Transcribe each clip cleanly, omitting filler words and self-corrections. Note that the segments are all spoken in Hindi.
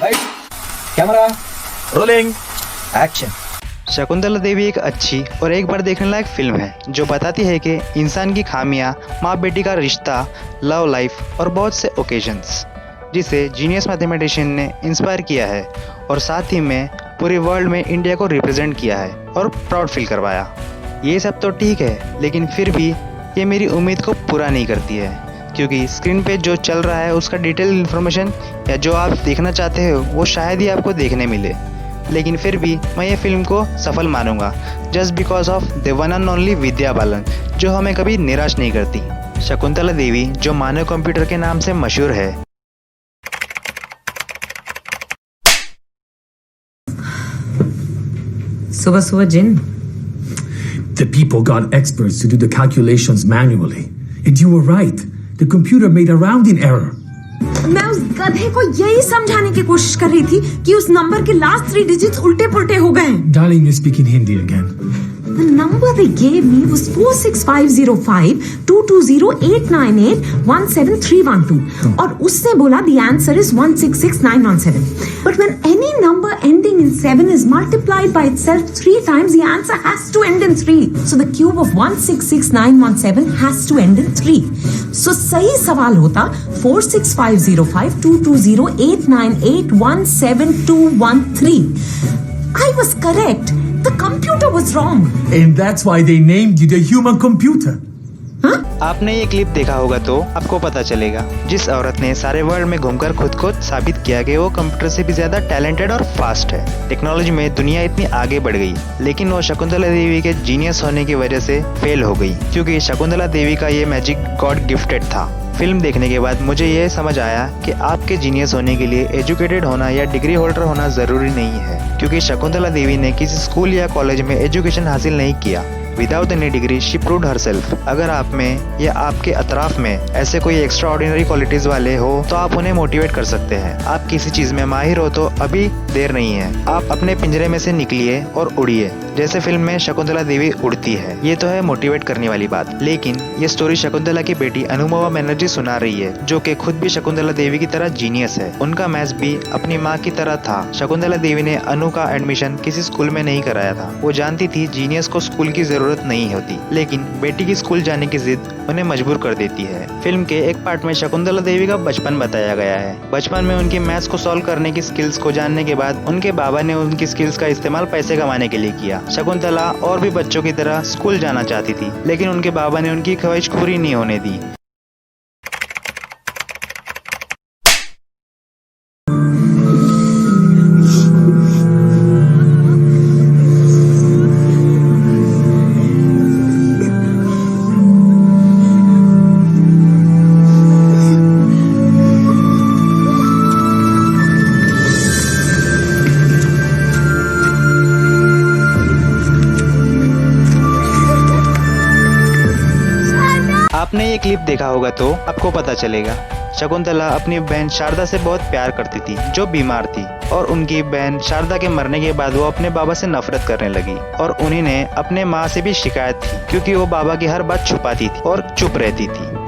Camera rolling. Action. Shakuntala Devi एक अच्छी और एक बार देखने लायक फिल्म है जो बताती है कि इंसान की खामियां, माँ बेटी का रिश्ता, लव लाइफ और बहुत से ओकेजन्स जिसे जीनियस मैथमेटिशियन ने इंस्पायर किया है और साथ ही में पूरे वर्ल्ड में इंडिया को रिप्रेजेंट किया है और प्राउड फील करवाया। ये सब तो ठीक है, लेकिन फिर भी ये मेरी उम्मीद को पूरा नहीं करती है, क्योंकि स्क्रीन पे जो चल रहा है उसका डिटेल इन्फॉर्मेशन या जो आप देखना चाहते हो वो शायद ही आपको देखने मिले। लेकिन फिर भी मैं ये फिल्म को सफल मानूंगा just because of the one and only Vidya Balan, जो हमें कभी निराश नहीं करती। शकुंतला देवी जो मानव कंप्यूटर के नाम से मशहूर है। सुबह सुबह जिन। The people got experts to do the calculations manually. And you were right. The computer made a rounding error. मैं उस गधे को यही समझाने की कोशिश कर रही थी कि उस नंबर के लास्ट 3 डिजिट्स उल्टे पुल्टे हो गए। Darling, you're speaking Hindi again. The number they gave me was 46505 220 898 17312 और उसने बोला the answer is 166917. But when any number ending in 7 is multiplied by itself 3 times, the answer has to end in 3. So the cube of 166917 has to end in 3. So सही सवाल होता 46505 220 898 17213. I was correct. The computer was wrong. And that's why they named you the human computer. आपने ये क्लिप देखा होगा तो आपको पता चलेगा जिस औरत ने सारे वर्ल्ड में घूमकर खुद को साबित किया कि वो कंप्यूटर से भी ज्यादा टैलेंटेड और फास्ट है। टेक्नोलॉजी में दुनिया इतनी आगे बढ़ गई, लेकिन वो शकुंतला देवी के जीनियस होने की वजह से फेल हो गई, क्योंकि शकुंतला देवी का ये मैजिक गॉड गिफ्टेड था। फिल्म देखने के बाद मुझे ये समझ आया कि आपके जीनियस होने के लिए एजुकेटेड होना या डिग्री होल्डर होना जरूरी नहीं है, क्योंकि शकुंतला देवी ने किसी स्कूल या कॉलेज में एजुकेशन हासिल नहीं किया। Without any degree she proved herself. अगर आप में या आपके अतराफ में ऐसे कोई एक्स्ट्रा ऑर्डिनरी क्वालिटीज वाले हो तो आप उन्हें मोटिवेट कर सकते हैं। आप किसी चीज में माहिर हो तो अभी देर नहीं है, आप अपने पिंजरे में से निकलिए और उड़िए, जैसे फिल्म में शकुंतला देवी उड़ती है। ये तो है मोटिवेट करने वाली बात, लेकिन ये स्टोरी शकुंतला की बेटी अनुभवा बनर्जी सुना रही है, जो कि खुद भी शकुंतला देवी की तरह जीनियस है। उनका मैथ्स भी अपनी माँ की तरह था। शकुंतला देवी ने अनु का एडमिशन किसी स्कूल में नहीं कराया था। वो जानती थी जीनियस को स्कूल की जरूरत नहीं होती, लेकिन बेटी की स्कूल जाने की जिद उन्हें मजबूर कर देती है। फिल्म के एक पार्ट में शकुंतला देवी का बचपन बताया गया है। बचपन में उनकी मैथ्स को सॉल्व करने की स्किल्स को जानने के बाद उनके बाबा ने उनकी स्किल्स का इस्तेमाल पैसे कमाने के लिए किया। शकुंतला और भी बच्चों की तरह स्कूल जाना चाहती थी, लेकिन उनके बाबा ने उनकी ख्वाहिश पूरी नहीं होने दी। आपने ये क्लिप देखा होगा तो आपको पता चलेगा शकुंतला अपनी बहन शारदा से बहुत प्यार करती थी, जो बीमार थी, और उनकी बहन शारदा के मरने के बाद वो अपने बाबा से नफरत करने लगी और उन्हें अपने माँ से भी शिकायत थी, क्योंकि वो बाबा की हर बात छुपाती थी और चुप रहती थी।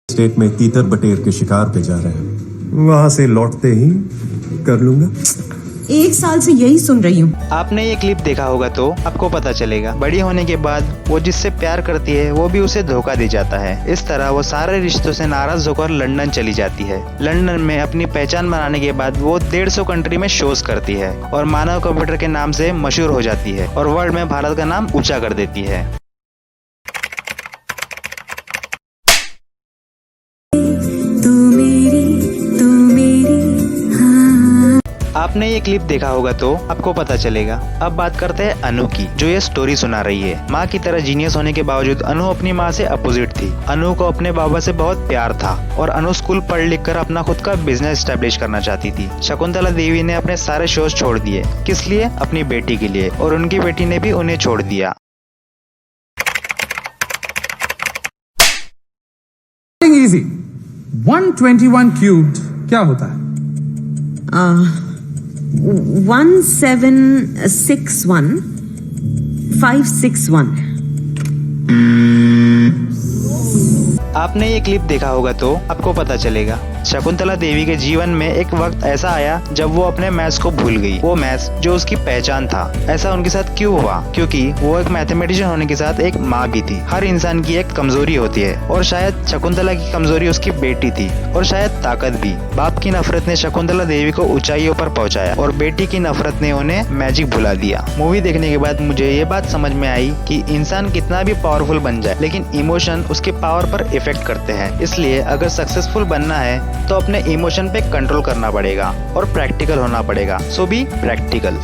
स्टेट में तीतर बटेर के शिकार पे जा रहे हैं, वहां से लौटते ही कर लूंगा। 1 साल से यही सुन रही हूँ। आपने ये क्लिप देखा होगा तो आपको पता चलेगा बड़ी होने के बाद वो जिससे प्यार करती है वो भी उसे धोखा दे जाता है। इस तरह वो सारे रिश्तों से नाराज होकर लंदन चली जाती है। लंदन में अपनी पहचान बनाने के बाद वो 150 कंट्री में शोज करती है और मानव कंप्यूटर के नाम से मशहूर हो जाती है और वर्ल्ड में भारत का नाम ऊंचा कर देती है। आपने ये क्लिप देखा होगा तो आपको पता चलेगा। अब बात करते हैं अनु की, जो ये स्टोरी सुना रही है। माँ की तरह जीनियस होने के बावजूद अनु अपनी माँ से अपोजिट थी। अनु को अपने बाबा से बहुत प्यार था और अनु स्कूल पढ़ लिख कर अपना खुद का बिजनेस एस्टेब्लिश करना चाहती थी। शकुंतला देवी ने अपने सारे शोज छोड़ दिए, किस लिए? अपनी बेटी के लिए, और उनकी बेटी ने भी उन्हें छोड़ दिया। Easy. 121 cubed क्या होता है? 1761 561। आपने ये क्लिप देखा होगा तो आपको पता चलेगा। शकुंतला देवी के जीवन में एक वक्त ऐसा आया जब वो अपने मैथ्स को भूल गई, वो मैथ्स जो उसकी पहचान था। ऐसा उनके साथ क्यों हुआ? क्योंकि वो एक मैथमेटिशियन होने के साथ एक माँ भी थी। हर इंसान की एक कमजोरी होती है और शायद शकुंतला की कमजोरी उसकी बेटी थी और शायद ताकत भी। बाप की नफरत ने शकुंतला देवी को ऊंचाइयों पर पहुंचाया और बेटी की नफरत ने उन्हें मैजिक भुला दिया। मूवी देखने के बाद मुझे ये बात समझ में आई कि इंसान कितना भी पावरफुल बन जाए लेकिन इमोशन उसके पावर पर इफेक्ट करते हैं। इसलिए अगर सक्सेसफुल बनना है तो अपने इमोशन पे कंट्रोल करना पड़ेगा और प्रैक्टिकल होना पड़ेगा। So be practical.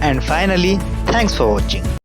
And finally, thanks for watching.